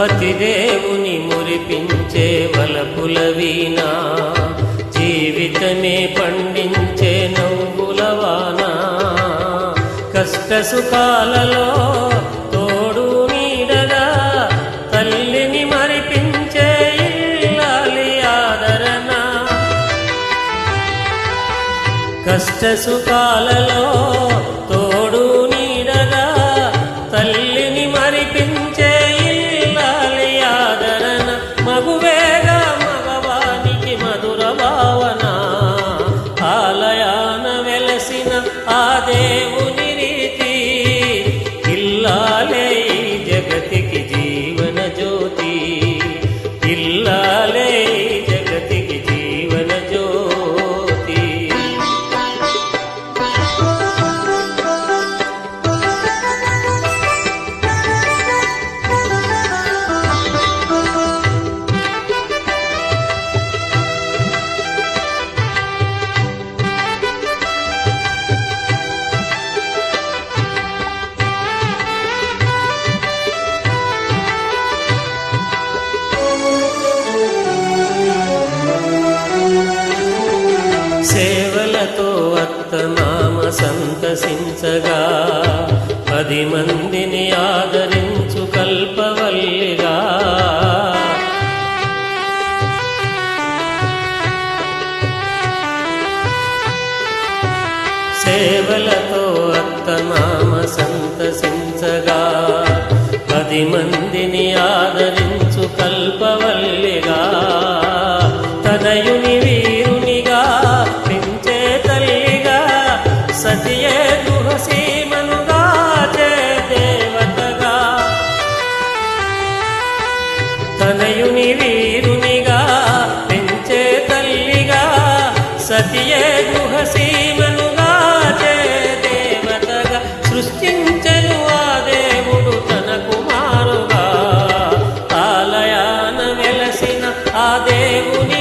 పతిదేవుని మురిపించే వలపుల వీణ, జీవితమే పండించే నవ్వుల వాన. కష్ట సుఖాలలో తోడు నీడగా తల్లిని మరిపించే ఇల్లాలి ఆదరణ. కష్ట సుఖాలలో తోడు నీడగా తల్లిని మరిపించే ఇల్లాలి ఆదరణ. మగువేగా మగవానికి మధుర భావన, ఆలయాన వెలసిన ఆ దేవుని రీతి. ఇల్లాలే ఈ జగతికి జీవన జ్యోతి, ఇల్లాలే ఈ జగతికి జీవన జ్యోతి. సేవలతో అత్తమామ సంతసించగా 10 మందిని ఆదరించు కల్పవల్లిగా. సేవలతో అత్తమామ సంతసించగా 10 మందిని ఆదరించు కల్పవల్లిగా. తనయుని వీరునిగా పెంచే తల్లిగా, సతియే గృహసీమనుగా చే దేవతగా. తనయుని వీరునిగా పెంచే తల్లిగా, సతియే గృహసీమనుగా చే దేవతగా. సృష్టించెను ఆ దేవుడు తన కుమారుగా, ఆలయాన వెలసిన ఆ దేవుని